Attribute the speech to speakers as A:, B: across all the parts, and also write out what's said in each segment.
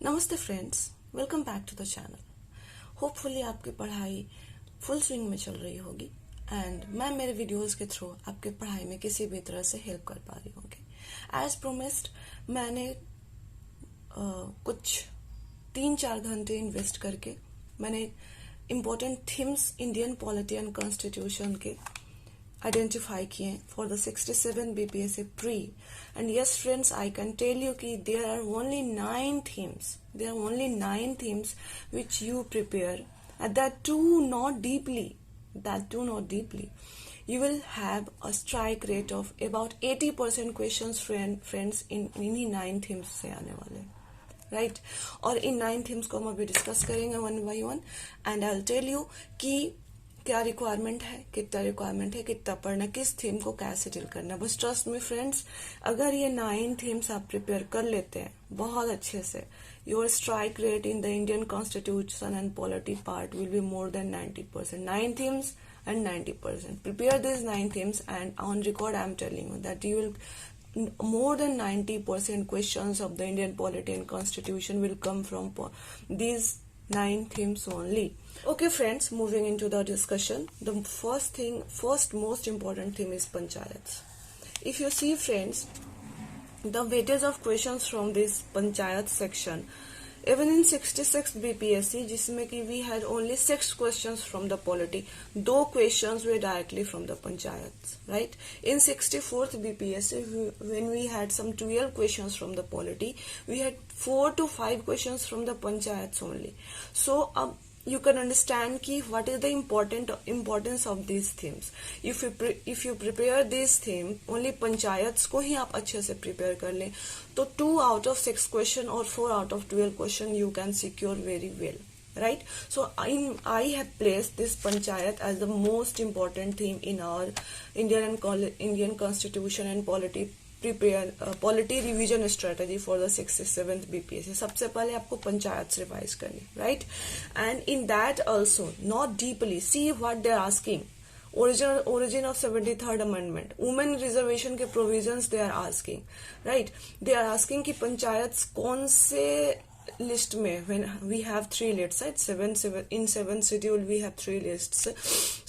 A: नमस्ते friends, welcome back to the channel. Hopefully आपकी पढ़ाई फुल स्विंग में चल रही होगी एंड मैं मेरे वीडियोस के थ्रू आपके पढ़ाई में किसी भी तरह से हेल्प कर पा रही होंगी। एज प्रोमिस्ड मैंने कुछ 3-4 घंटे इन्वेस्ट करके मैंने important themes Indian polity and constitution के आइडेंटिफाई किए for the 67 BPSC pre and yes friends, I can tell you कि there are only 9 themes which you prepare, and that too not deeply. You will have a strike rate of about 80% questions friends in इन्हीं 9 themes से आने वाले, right और इन 9 themes को हम अभी discuss करेंगे one by one and I will tell you कि क्या रिक्वायरमेंट है, कितना पढ़ना, किस थीम को कैसे डील करना। बस ट्रस्ट में फ्रेंड्स, अगर ये 9 थीम्स आप प्रिपेयर कर लेते हैं बहुत अच्छे से, your strike rate in the Indian constitution and polity part will be more than 90%। 9 themes and 90%. Prepare these 9 themes and on record I am telling you that you will more than 90% questions of the Indian polity and constitution will come from these 9 themes only. Okay friends, moving into the discussion, the first most important theme is panchayats. If you see friends, the weightage of questions from this panchayat section, even in 66th BPSC, जिसमें कि we had only 6 questions from the polity, 2 questions were directly from the panchayats, right? In 64th BPSC, when we had some 12 questions from the polity, we had 4 to 5 questions from the panchayats only. So you can understand ki what is the importance of these themes. If you prepare this theme, only panchayats को ही आप अच्छे से prepare कर लें, तो 2 out of 6 question or 4 out of 12 question you can secure very well, right? So I have placed this panchayat as the most important theme in our Indian constitution and polity revision strategy for the 67th BPSC। सबसे पहले आपको panchayat revise करनी, right? And in that also not deeply see what they are asking. origin of 73rd amendment, women reservation के provisions they are asking, right? They are asking कि पंचायत कौन से list में, when we have 3 lists, right? in 7 schedule we have 3 lists.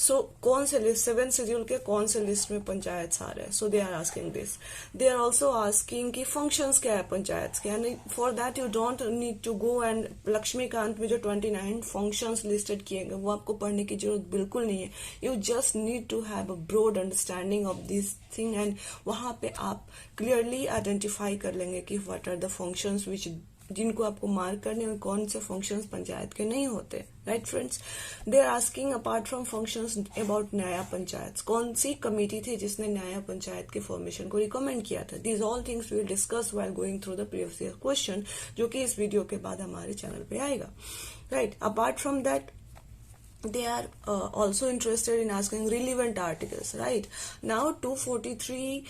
A: So कौन से list, 7 schedule के कौन से लिस्ट में पंचायत आ रहे हैं? So they are asking this. They are also asking कि functions क्या है पंचायत के, and for that you don't need to go and Laxmikant में जो 29 functions listed किए गए वो आपको पढ़ने की जरूरत बिल्कुल नहीं है. You just need to have a broad understanding of this thing and वहाँ पे आप clearly identify कर लेंगे कि what are the functions which जिनको आपको मार्क करने और कौन से फंक्शंस पंचायत के नहीं होते, right friends? They are asking apart from functions about nyaya panchayat, कौन सी कमेटी थी जिसने न्याय पंचायत के फॉर्मेशन को रिकमेंड किया था। These all things we will discuss while going through the previous year question, जो कि इस वीडियो के बाद हमारे चैनल पे आएगा, right? Apart from that they are also interested in asking relevant articles, right? Now 243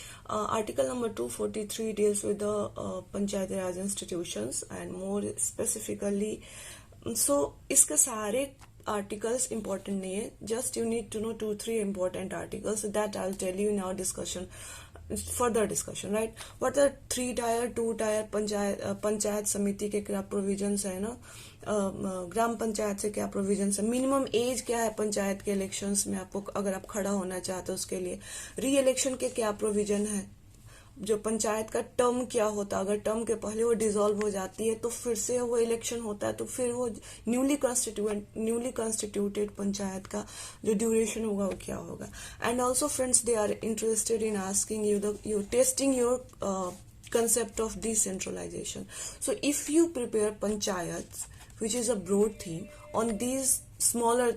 A: article number 243 deals with the panchayat raj institutions and more specifically, so इसके सारे articles important नहीं है, just you need to know 2-3 important articles that I'll tell you in our discussion, further discussion, right? What are 3 tier 2 tier panchayat समिति के क्या provisions है ना, ग्राम पंचायत से क्या प्रोविजंस है, मिनिमम एज क्या है पंचायत के इलेक्शंस में आपको अगर आप खड़ा होना चाहते हो उसके लिए, री इलेक्शन के क्या प्रोविजन है, जो पंचायत का टर्म क्या होता है, अगर टर्म के पहले वो डिसॉल्व हो जाती है तो फिर से वो इलेक्शन होता है, तो फिर वो न्यूली कॉन्स्टिट्यूटेड पंचायत का जो ड्यूरेशन होगा वो क्या होगा। And also friends, they are interested in asking you testing your concept of decentralization. So if you prepare panchayats, which is a broad theme, on these smaller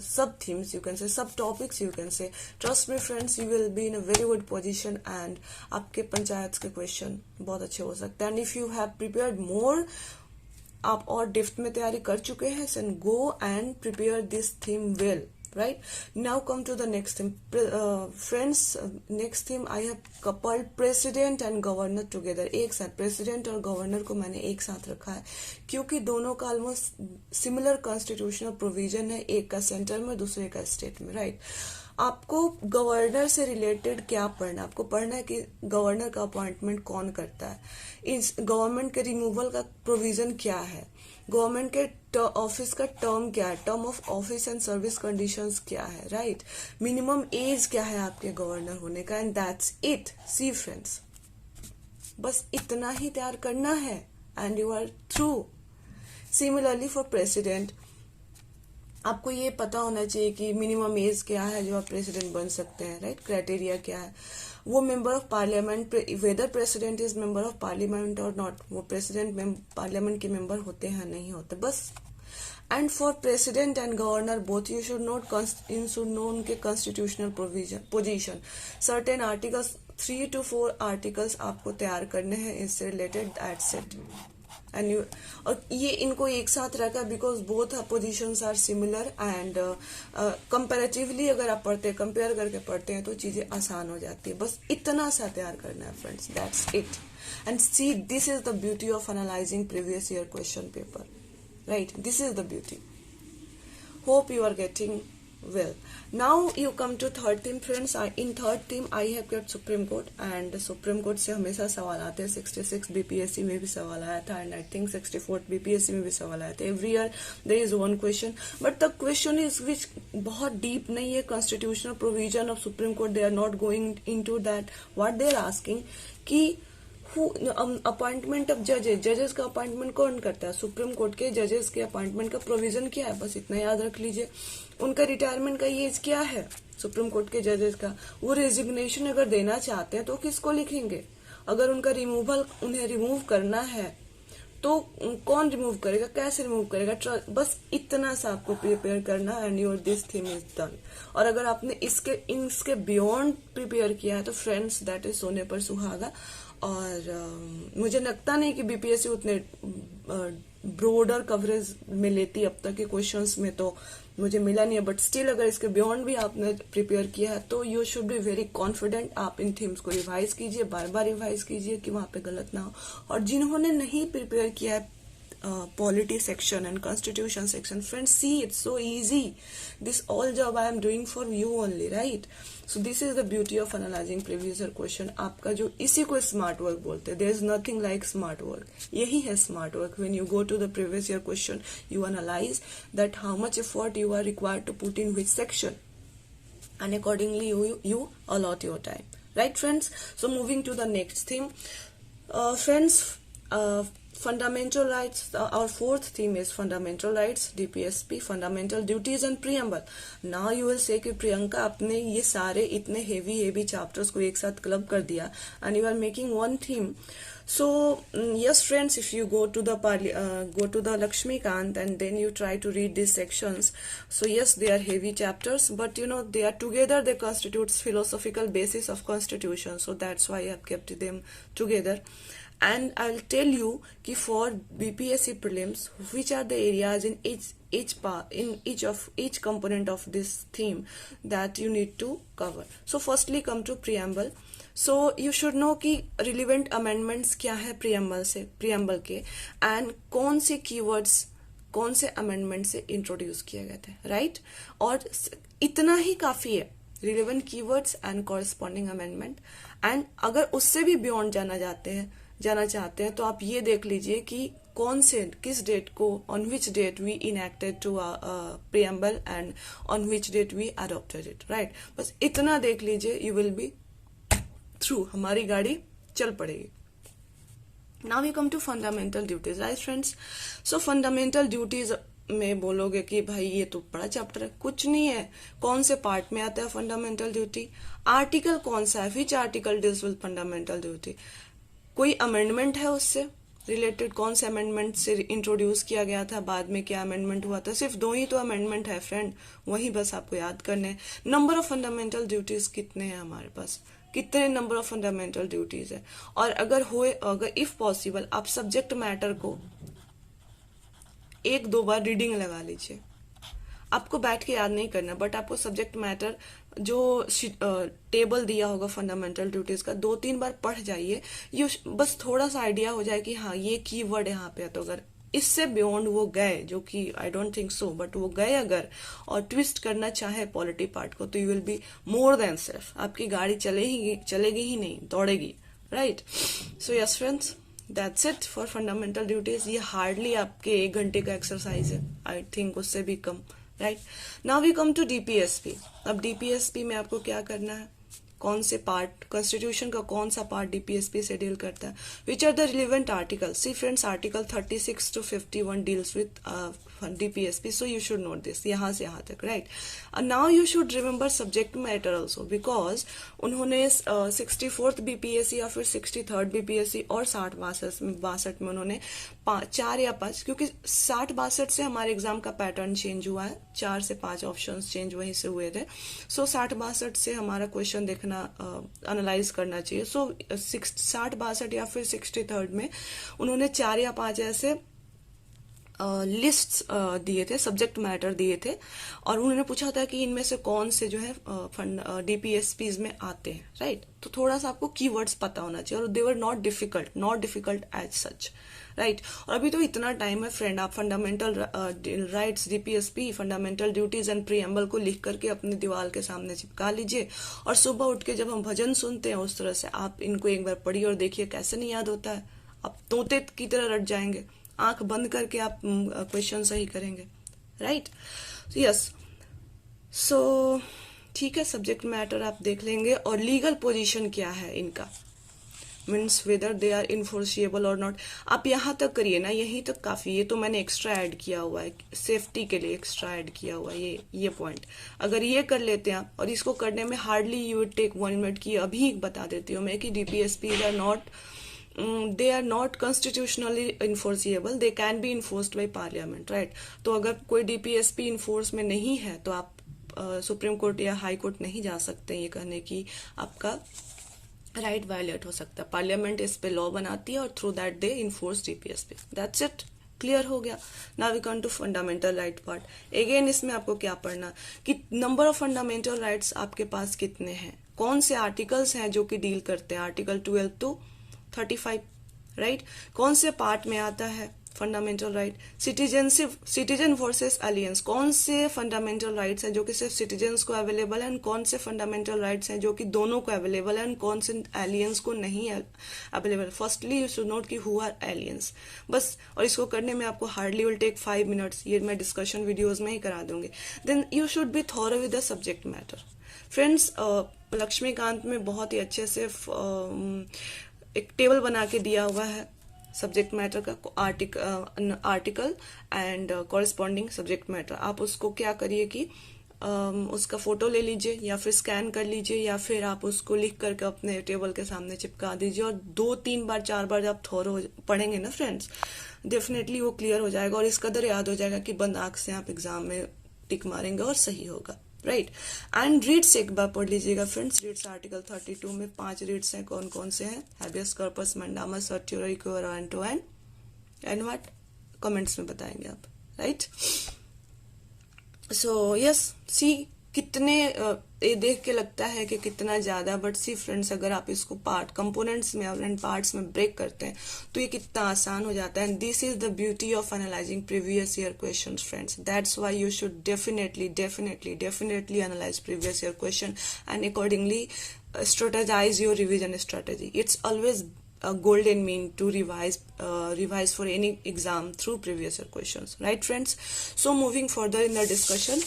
A: sub themes, you can say subtopics, you can say, trust me friends, you will be in a very good position and आपके पंचायत के question बहुत अच्छे हो सकते हैं। And if you have prepared more, आप और depth में तैयारी कर चुके हैं, then go and prepare this theme well, right? Now come to the next theme, friends. Next theme I have coupled president and governor together. एक साथ president और governor को मैंने एक साथ रखा है क्योंकि दोनों का ऑलमोस्ट सिमिलर कॉन्स्टिट्यूशनल प्रोविजन है, एक का सेंटर में दूसरे का स्टेट में, राइट? आपको गवर्नर से रिलेटेड क्या पढ़ना है? आपको पढ़ना है कि गवर्नर का अपॉइंटमेंट कौन करता है, इस गवर्नमेंट के रिमूवल का प्रोविजन क्या है, गवर्नमेंट के ऑफिस का टर्म क्या है, term of office and service conditions क्या है, राइट, मिनिमम एज क्या है आपके गवर्नर होने का, and that's it. See friends, बस इतना ही तैयार करना है and you are through. Similarly for president, आपको ये पता होना चाहिए कि मिनिमम एज क्या है जो आप प्रेसिडेंट बन सकते हैं, राइट, क्राइटेरिया क्या है, वो member of parliament, whether president is member of parliament और नॉट, वो प्रेसिडेंट पार्लियामेंट के मेंबर होते हैं नहीं होते, बस। And for president and governor both you should know उनके constitutional position, certain articles 3 to 4 articles आपको तैयार करने हैं इससे related, that's it. And you, और ये इनको एक साथ रखा because both positions are similar and comparatively अगर आप कंपेयर करके पढ़ते हैं तो चीजें आसान हो जाती है। बस इतना सा तैयार करना है friends, that's it. And see, this is the beauty of analysing previous year question paper, right, this is the beauty. Hope you are getting well. Now you come to third theme friends. In third theme I have kept Supreme Court, and Supreme Court से हमेशा सवाल आते हैं। 66 BPSC में भी सवाल आया था and I think 64 BPSC में भी सवाल आया था। Every year there is one question, but the question is which बहुत deep नहीं है। Constitutional provision of Supreme Court, they are not going into that. What they are asking कि appointment of जजेस का अपॉइंटमेंट कौन करता है, सुप्रीम कोर्ट के जजेस के अपॉइंटमेंट का प्रोविजन क्या है, बस इतना याद रख लीजिए। उनका रिटायरमेंट का एज क्या है सुप्रीम कोर्ट के जजेस का, वो रेजिग्नेशन अगर देना चाहते हैं तो किसको लिखेंगे, अगर उनका रिमूवल, उन्हें रिमूव करना है तो कौन रिमूव करेगा, कैसे रिमूव करेगा, बस इतना सा आपको प्रिपेयर करना and your this thing is done. और अगर आपने इसके बियॉन्ड प्रिपेयर किया है तो फ्रेंड्स दैट इज सोने पर सुहागा। और मुझे लगता नहीं कि बीपीएससी उतने ब्रॉडर कवरेज में लेती अब तक के क्वेश्चंस में, तो मुझे मिला नहीं है, बट स्टिल अगर इसके बियॉन्ड भी आपने प्रिपेयर किया है तो you should be very confident. आप इन थीम्स को रिवाइज कीजिए, बार बार रिवाइज कीजिए कि वहां पे गलत ना हो। और जिन्होंने नहीं प्रिपेयर किया है polity section and constitution section, friends, see, it's so easy. This all job I am doing for you only, right? So this is the beauty of analyzing previous year question. आपका जो इसी को smart work बोलते हैं, there is nothing like smart work. यही है smart work. When you go to the previous year question, you analyze that how much effort you are required to put in which section, and accordingly you allot your time, right friends? So moving to the next theme, friends, fundamental rights. Our fourth theme is fundamental rights, DPSP, fundamental duties and preamble. Now you will say कि प्रियंका आपने ये सारे इतने heavy chapters को एक साथ club कर दिया and you are making one theme. So yes friends, if you go to the Lakshmikant and then you try to read these sections, so yes, they are heavy chapters, but you know they are together, they constitutes philosophical basis of constitution, so that's why I have kept them together. And I'll tell you कि for BPSC prelims which are the areas in each component of this theme that you need to cover. So firstly come to preamble. So you should know कि relevant amendments क्या है preamble के, and कौन से keywords कौन से amendment से introduce किए गए थे, right? और इतना ही काफी है, relevant keywords and corresponding amendment. And अगर उससे भी beyond जाना चाहते हैं तो आप ये देख लीजिए कि किस डेट को, on which date we enacted to preamble and on which date we adopted it, right? बस इतना देख लीजिए, यू विल बी थ्रू, हमारी गाड़ी चल पड़ेगी। Now we come to fundamental duties, right friends? So fundamental duties में बोलोगे कि भाई ये तो बड़ा चैप्टर है, कुछ नहीं है। कौन से पार्ट में आता है फंडामेंटल ड्यूटी, आर्टिकल कौन सा है, which article deals with fundamental duty, कोई अमेंडमेंट है उससे रिलेटेड, कौन से अमेंडमेंट से इंट्रोड्यूस किया गया था, बाद में क्या अमेंडमेंट हुआ था, सिर्फ 2 ही तो अमेंडमेंट है फ्रेंड, वही बस आपको याद करने हैं। नंबर ऑफ फंडामेंटल ड्यूटीज कितने हैं हमारे पास, कितने नंबर ऑफ फंडामेंटल ड्यूटीज है, और अगर इफ पॉसिबल आप सब्जेक्ट मैटर को 1-2 बार रीडिंग लगा लीजिए। आपको बैठ के याद नहीं करना, बट आपको सब्जेक्ट मैटर जो टेबल दिया होगा फंडामेंटल ड्यूटीज का 2-3 बार पढ़ जाइए, बस थोड़ा सा आइडिया हो जाए कि हाँ ये कीवर्ड यहाँ पे है, तो अगर इससे बियॉन्ड वो गए, जो कि I don't think so, but वो गए अगर और ट्विस्ट करना चाहे पॉलिटी पार्ट को, तो you will be more than safe, आपकी गाड़ी चलेगी ही नहीं, दौड़ेगी, right. So yes friends, that's it for fundamental duties. ये हार्डली आपके 1 घंटे का एक्सरसाइज है, आई थिंक उससे भी कम, right. Now we come to DPSP. अब डीपीएसपी में आपको क्या करना है, कौन से पार्ट, कॉन्स्टिट्यूशन का कौन सा पार्ट डीपीएसपी से डील करता है, which are the relevant article. See friends, article 36 to 51 deals with DPSP, so you should note this, यहाँ से यहाँ तक, right. Now you should remember subject matter also, because उन्होंने 64th बीपीएससी या फिर 63rd बीपीएससी और 60-62 में उन्होंने 4 या 5, क्योंकि 60-62 से हमारे एग्जाम का पैटर्न चेंज हुआ है, 4 से 5 ऑप्शंस चेंज वहीं से हुए थे। सो 60-62 से हमारा क्वेश्चन देखना, एनालाइज करना चाहिए। सो 60-62 या फिर 63rd में उन्होंने 4 या 5 ऐसे लिस्ट्स दिए थे, सब्जेक्ट मैटर दिए थे, और उन्होंने पूछा था कि इनमें से कौन से जो है डीपीएसपीज में आते हैं, राइट। तो थोड़ा सा आपको कीवर्ड्स पता होना चाहिए, और they were not difficult as such, right. और अभी तो इतना टाइम है फ्रेंड, आप fundamental rights, DPSP, fundamental duties and preamble को लिख करके अपने दीवार के सामने चिपका लीजिए, और सुबह उठ के जब हम भजन सुनते हैं उस तरह से आप इनको एक बार पढ़िए और देखिए कैसे नहीं याद होता है, आप तोते की तरह रट जाएंगे, आंख बंद करके आप क्वेश्चन सही करेंगे, राइट। यस, सो ठीक है, सब्जेक्ट मैटर आप देख लेंगे, और लीगल पोजीशन क्या है इनका, means whether they are enforceable और नॉट। आप यहाँ तक करिए ना, यहीं तक काफी, ये तो मैंने एक्स्ट्रा ऐड किया हुआ है, सेफ्टी के लिए एक्स्ट्रा ऐड किया हुआ है ये पॉइंट। अगर ये कर लेते हैं आप, और इसको करने में hardly you would take 1 minute की, अभी बता देती हूँ मैं कि DPSP are not, they are not constitutionally enforceable, they can be enforced by parliament, right। तो अगर कोई डीपीएसपी इन्फोर्स में नहीं है तो आप सुप्रीम कोर्ट या हाई कोर्ट नहीं जा सकते ये कहने की आपका राइट वायलेट हो सकता है। पार्लियामेंट इस पे लॉ बनाती है और through that they enforce DPSP, that's it, clear हो गया। Now we come to fundamental right part. Again इसमें आपको क्या पढ़ना कि नंबर ऑफ फंडामेंटल राइट्स आपके पास कितने हैं, कौन से आर्टिकल्स हैं जो कि डील करते हैं, आर्टिकल 12 to 35, राइट। कौन से पार्ट में आता है fundamental right, citizen versus aliens, कौन से फंडामेंटल राइट्स हैं जो कि सिर्फ सिटीजन्स को अवेलेबल है, कौन से फंडामेंटल राइट्स हैं जो कि दोनों को अवेलेबल है, कौन से एलियंस को नहीं available. Firstly you should note कि हु आर एलियंस, बस। और इसको करने में आपको हार्डली विल टेक 5 मिनट्स, ये मैं डिस्कशन वीडियोज में ही करा दूंगी। Then you should be thorough with the subject matter. Friends, Laxmikanth में बहुत ही अच्छे से एक टेबल बना के दिया हुआ है सब्जेक्ट मैटर का, article and corresponding subject matter. आप उसको क्या करिए कि उसका फोटो ले लीजिए या फिर स्कैन कर लीजिए, या फिर आप उसको लिख करके अपने टेबल के सामने चिपका दीजिए, और 2-3 बार 4 बार जब थोरो पढ़ेंगे ना फ्रेंड्स, डेफिनेटली वो क्लियर हो जाएगा, और इस कदर याद हो जाएगा कि बंद आंख से आप एग्जाम में टिक मारेंगे और सही होगा, राइट। एंड रीड्स एक बार पढ़ लीजिएगा फ्रेंड्स। रीड्स आर्टिकल 32 में 5 रीड्स हैं, कौन कौन से हैं, habeas corpus, mandamus, certiorari, quo warranto and what, comments में बताएंगे आप, राइट। सो यस, सी कितने ये देख के लगता है कि कितना ज्यादा, बट सी फ्रेंड्स, अगर आप इसको पार्ट कंपोनेंट्स में एंड पार्ट्स में ब्रेक करते हैं तो ये कितना आसान हो जाता है। And this is the beauty of analysing previous year questions friends, that's why you should definitely analyse previous year question and accordingly strategize your revision strategy. It's always a golden mean to revise for any exam through previous year questions, right friends? So moving further in the discussion,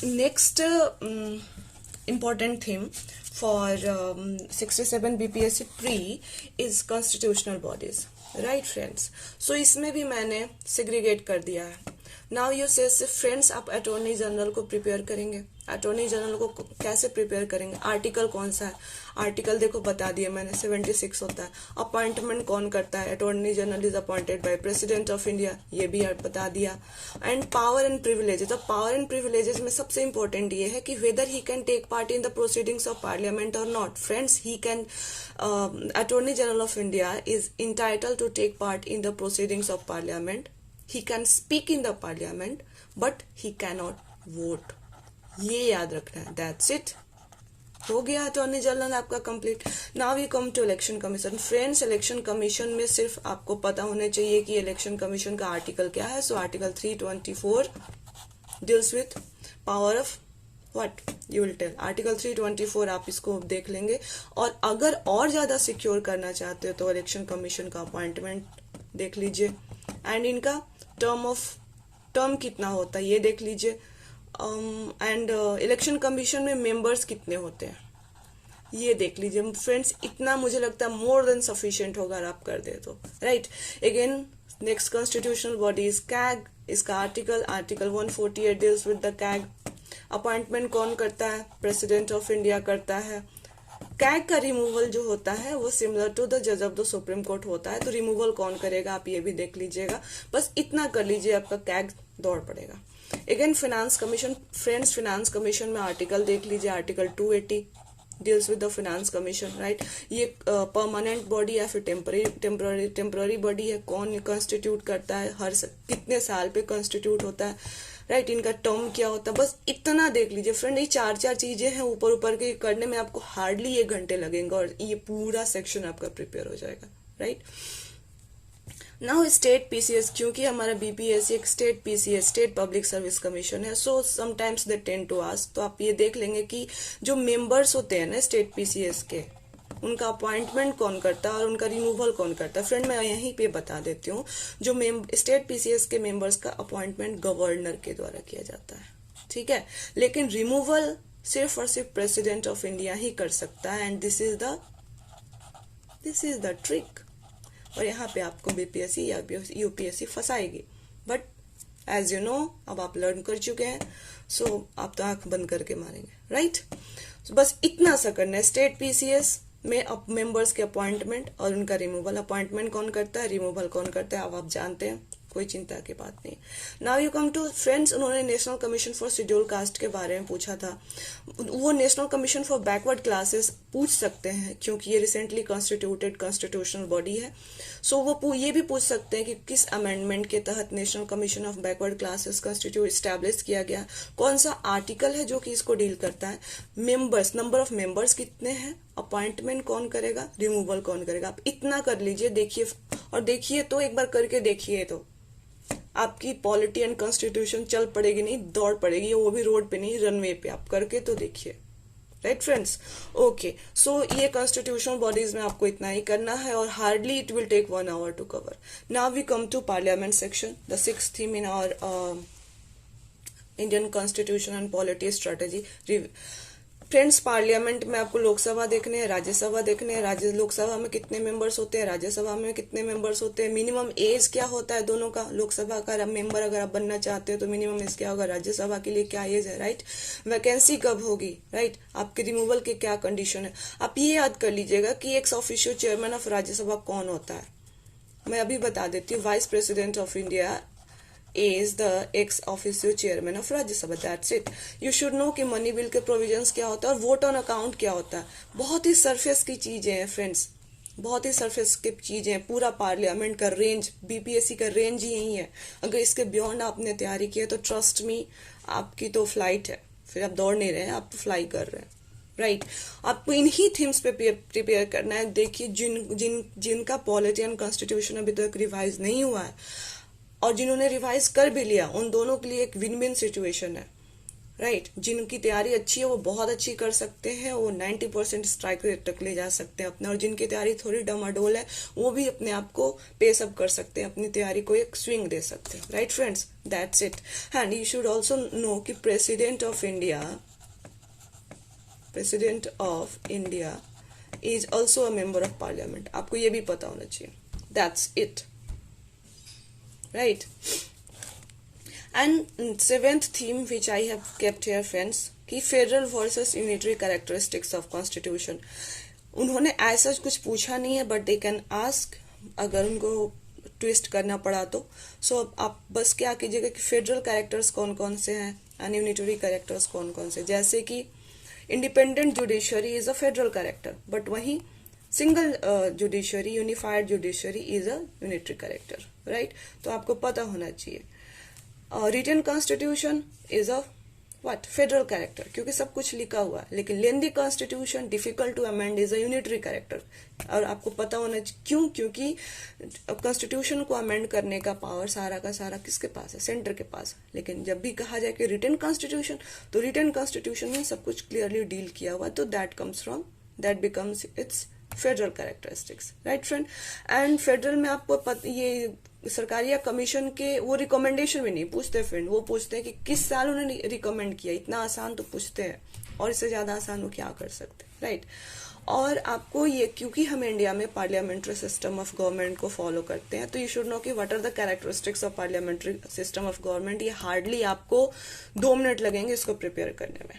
A: next important theme for 67 BPSC pre is constitutional bodies, right friends? So इसमें भी मैंने segregate कर दिया है। Now you say friends, आप attorney general को prepare करेंगे, attorney general को कैसे प्रिपेयर करेंगे, आर्टिकल कौन सा है, आर्टिकल देखो बता दिया मैंने, 76 होता है। अपॉइंटमेंट कौन करता है, attorney general is appointed by president of India, ये भी बता दिया। एंड पावर एंड प्रिविलेजेस, तो पावर एंड प्रिविलेजेस में सबसे इंपॉर्टेंट ये है कि whether he can take part in the proceedings of parliament और not. Friends, he can, attorney general of India is entitled to take part in the proceedings of parliament, he can speak in the parliament but he cannot vote, ये याद रखना है, that's it, हो गया attorney general आपका complete. Now we come to election commission. Friends, election commission में सिर्फ आपको पता होना चाहिए कि इलेक्शन कमीशन का आर्टिकल क्या है। So article 324 deals with power of what, you will tell. Article 324 आप इसको देख लेंगे। और अगर और ज्यादा सिक्योर करना चाहते हो तो इलेक्शन कमीशन का अपॉइंटमेंट देख लीजिए, एंड इनका टर्म कितना होता है ये देख लीजिए, एंड इलेक्शन कमीशन में मेंबर्स कितने होते हैं ये देख लीजिए। फ्रेंड्स, इतना मुझे लगता है मोर देन सफिशिएंट होगा अगर आप कर दे तो, right. Again next constitutional body is CAG. इसका article 148 deals with the CAG. Appointment कौन करता है? प्रेसिडेंट ऑफ इंडिया करता है। कैग का रिमूवल जो होता है वो सिमिलर टू द जज ऑफ द सुप्रीम कोर्ट होता है, तो रिमूवल कौन करेगा आप ये भी देख लीजिएगा। बस इतना कर लीजिए, आपका कैग दौड़ पड़ेगा। Again finance commission. Friends, finance commission में आर्टिकल देख लीजिए, article 280 deals with the finance commission, right. ये परमानेंट बॉडी या फिर टेम्पररी बॉडी है, कौन कॉन्स्टिट्यूट करता है, कितने साल पे कॉन्स्टिट्यूट होता है, राइट। इनका टर्म क्या होता है, बस इतना देख लीजिए। फ्रेंड, ये चार चीजें हैं, ऊपर के करने में आपको हार्डली 1 घंटे लगेंगे और ये पूरा सेक्शन आपका प्रिपेयर हो जाएगा, राइट। नाउ स्टेट पीसीएस, क्योंकि हमारा बीपीएससी एक state PCS, state public service commission है, so sometimes they tend to ask, तो आप ये देख लेंगे कि जो मेंबर्स होते हैं ना स्टेट पीसीएस के, उनका अपॉइंटमेंट कौन करता है और उनका रिमूवल कौन करता है। फ्रेंड, मैं यहीं पे बता देती हूँ, जो स्टेट पीसीएस के मेंबर्स का अपॉइंटमेंट गवर्नर के द्वारा किया जाता है, ठीक है। लेकिन रिमूवल सिर्फ और सिर्फ प्रेसिडेंट ऑफ इंडिया ही कर सकता है, and this is the trick. और यहाँ पे आपको बीपीएससी या यूपीएससी फंसाएगी, बट एज यू नो अब आप लर्न कर चुके हैं, सो आप तो आंख बंद करके मारेंगे, राइट। बस इतना सा करना है। स्टेट पीसीएस में मेंबर्स के अपॉइंटमेंट और उनका रिमूवल, अपॉइंटमेंट कौन करता है, रिमूवल कौन करता है, अब आप जानते हैं, कोई चिंता की बात नहीं। Now you come to friends, उन्होंने national commission for scheduled caste के बारे में पूछा था। वो national commission for backward classes पूछ सकते हैं, क्योंकि ये रिसेंटली कॉन्स्टिट्यूटेड कॉन्स्टिट्यूशनल बॉडी है। सो वो ये भी पूछ सकते हैं कि किस अमेंडमेंट के तहत national commission of backward classes constitute establish किया गया, कौन सा आर्टिकल है जो कि इसको डील करता है, मेंबर्स, नंबर ऑफ मेंबर्स कितने हैं, अपॉइंटमेंट कौन करेगा, रिमूवल कौन करेगा। आप इतना कर लीजिए, देखिए, और देखिए तो एक बार करके देखिए तो आपकी पॉलिटी एंड कॉन्स्टिट्यूशन चल पड़ेगी, नहीं दौड़ पड़ेगी, वो भी रोड पे नहीं, रनवे पे। आप करके तो देखिए, राइट फ्रेंड्स। ओके, सो ये कॉन्स्टिट्यूशनल बॉडीज में आपको इतना ही करना है, और hardly it will take 1 hour to cover. Now we come to parliament section, the 6th theme in our Indian constitution and polity strategy. Friends, parliament में आपको लोकसभा देखने हैं, राज्यसभा देखने हैं। लोकसभा में कितने मेंबर्स होते हैं, राज्यसभा में कितने मेंबर्स होते हैं, मिनिमम एज क्या होता है दोनों का। लोकसभा का मेंबर अगर आप बनना चाहते हो तो मिनिमम एज क्या होगा, राज्यसभा के लिए क्या एज है, राइट। वैकेंसी कब होगी, राइट। आपके रिमूवल के क्या कंडीशन है। आप ये याद कर लीजिएगा कि x official chairman of Rajya Sabha कौन होता है। मैं अभी बता देती हूँ, vice president of India is the ex officio chairman of Rajya Sabha. That's it. You should know कि मनी बिल के प्रोविजंस क्या होता है और वोट ऑन अकाउंट क्या होता है। बहुत ही सरफेस की चीजें हैं फ्रेंड्स, बहुत ही सरफेस की चीजें हैं। पूरा पार्लियामेंट का रेंज, बीपीएससी का रेंज ही यही है। अगर इसके बियॉन्ड आपने तैयारी की है तो ट्रस्ट मी, आपकी तो फ्लाइट है, फिर आप दौड़ नहीं रहे हैं, आप तो फ्लाई कर रहे हैं, राइट। आपको इन्हीं थीम्स पे प्रिपेयर करना है। देखिए, जिनका पॉलिटी एंड कॉन्स्टिट्यूशन अभी तक रिवाइज नहीं हुआ है और जिन्होंने रिवाइज कर भी लिया, उन दोनों के लिए एक विन विन सिचुएशन है, राइट। जिनकी तैयारी अच्छी है वो बहुत अच्छी कर सकते हैं, वो 90% स्ट्राइक रेट तक ले जा सकते हैं अपना, और जिनकी तैयारी थोड़ी डमाडोल है वो भी अपने आप को पेस अप कर सकते हैं, अपनी तैयारी को एक स्विंग दे सकते हैं, right friends. That's it. And you should also know कि president of India is also a member of parliament. आपको ये भी पता होना चाहिए। That's it, right। And 7th theme which I have kept here friends कि federal versus unitary characteristics of constitution. उन्होंने ऐसा कुछ पूछा नहीं है, बट दे कैन आस्क अगर उनको ट्विस्ट करना पड़ा तो। सो आप बस क्या कीजिएगा कि फेडरल कैरेक्टर्स कौन कौन से हैं एंड यूनिटरी कैरेक्टर्स कौन कौन से। जैसे कि independent judiciary is a federal character, but वहीं single judiciary, unified judiciary is a unitary character, right. तो आपको पता होना चाहिए। Written constitution is a what, federal character, क्योंकि सब कुछ लिखा हुआ है। लेकिन lengthy constitution difficult to amend is a unitary character. और आपको पता होना क्यों, क्योंकि कॉन्स्टिट्यूशन को अमेंड करने का पावर सारा का सारा किसके पास है, सेंटर के पास। लेकिन जब भी कहा जाए कि रिटन कॉन्स्टिट्यूशन, तो रिटन कॉन्स्टिट्यूशन में सब कुछ क्लियरली डील किया हुआ, तो that becomes it's federal characteristics, right friend. And federal में आपको ये सरकारी या कमीशन के वो रिकमेंडेशन भी नहीं पूछते फ्रेंड, वो पूछते हैं कि किस साल उन्होंने रिकमेंड किया। इतना आसान तो पूछते हैं, और इससे ज्यादा आसान वो क्या कर सकते हैं, राइट। और आपको ये, क्योंकि हम इंडिया में पार्लियामेंट्री सिस्टम ऑफ गवर्नमेंट को फॉलो करते हैं, तो यू शुड नो कि what are the characteristics of parliamentary system of government. ये हार्डली आपको 2 मिनट लगेंगे इसको प्रिपेयर करने में,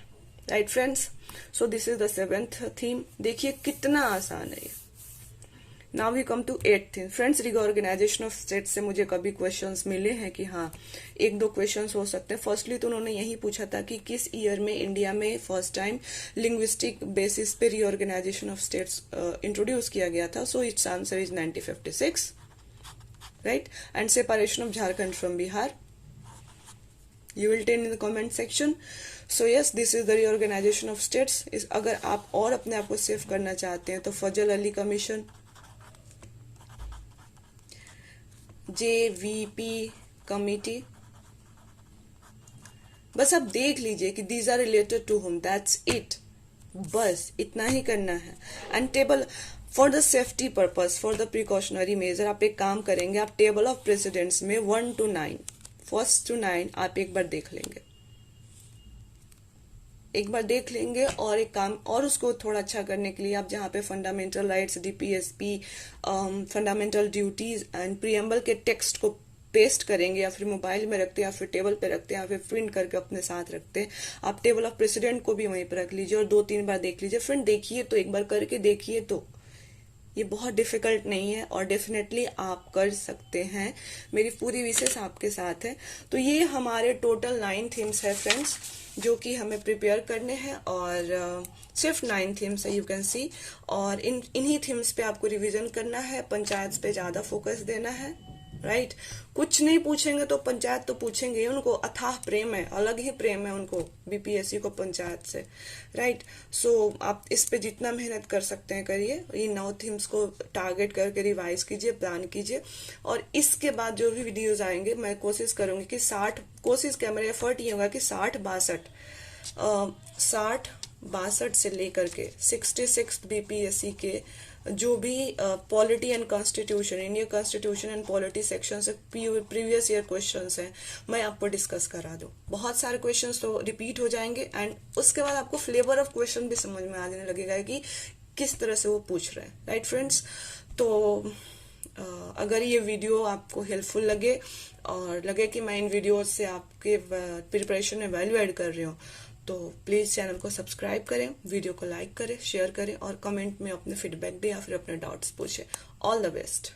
A: right friends. So this is the 7th theme. देखिए कितना आसान है ये। Now we come to 8th theme. Friends, reorganisation of state से मुझे कभी क्वेश्चंस मिले हैं कि हाँ 1-2 क्वेश्चंस हो सकते हैं। फर्स्टली तो उन्होंने यही पूछा था कि किस ईयर में इंडिया में फर्स्ट टाइम लिंग्विस्टिक बेसिस पे रिऑर्गेनाइजेशन ऑफ स्टेट्स इंट्रोड्यूस किया गया था। So it's answer is 1956, right. And separation of Jharkhand from Bihar, you will tell in the comment section. So yes, this is the reorganization of states. इस अगर आप और अपने आप को सेव करना चाहते हैं तो फजल अली कमीशन, JVP कमिटी, बस आप देख लीजिए कि these are related to whom, that's it, बस इतना ही करना है। And table for the safety purpose, for the precautionary major, आप एक काम करेंगे, आप टेबल ऑफ प्रेसिडेंट्स में 1 to 9, 1st to 9 आप एक बार देख लेंगे, और एक काम और उसको थोड़ा अच्छा करने के लिए आप जहाँ पे fundamental rights, DPSP, fundamental duties and preamble के टेक्स्ट को पेस्ट करेंगे, या फिर मोबाइल में रखते हैं, या फिर टेबल पे रखते हैं, या फिर प्रिंट करके अपने साथ रखते हैं, आप टेबल ऑफ प्रेसिडेंट को भी वहीं पर रख लीजिए और 2-3 बार देख लीजिए। फ्रेंड देखिए तो, एक बार करके देखिए तो, ये बहुत डिफिकल्ट नहीं है और डेफिनेटली आप कर सकते हैं। मेरी पूरी विशेष आपके साथ है। तो ये हमारे टोटल 9 थीम्स है फ्रेंड्स, जो कि हमें प्रिपेयर करने हैं, और सिर्फ 9 थीम्स है, यू कैन सी। और इन्हीं थीम्स पे आपको रिवीजन करना है, पंचायत पे ज्यादा फोकस देना है, राइट। कुछ नहीं पूछेंगे तो पंचायत तो पूछेंगे ही, उनको अथाह प्रेम है, अलग ही प्रेम है उनको BPSC को पंचायत से, राइट। सो आप इस पे जितना मेहनत कर सकते हैं करिए, ये 9 थीम्स को टारगेट करके रिवाइज कीजिए, प्लान कीजिए। और इसके बाद जो भी वीडियोज आएंगे मैं कोशिश करूंगी कि 60 क्या मेरा एफर्ट ये होगा कि 60-62 से लेकर के 66 BPSC के जो भी polity and constitution, Indian constitution and polity section से प्रीवियस ईयर क्वेश्चंस हैं, मैं आपको डिस्कस करा दूं। बहुत सारे क्वेश्चंस तो रिपीट हो जाएंगे, एंड उसके बाद आपको फ्लेवर ऑफ क्वेश्चन भी समझ में आने लगेगा कि किस तरह से वो पूछ रहे हैं, राइट फ्रेंड्स। तो अगर ये वीडियो आपको हेल्पफुल लगे और लगे कि मैं इन वीडियो से आपके प्रिपरेशन में वैल्यू ऐड कर रही हूँ, तो प्लीज चैनल को सब्सक्राइब करें, वीडियो को लाइक करें, शेयर करें, और कमेंट में अपने फीडबैक दें या फिर अपने डाउट्स पूछें। All the best.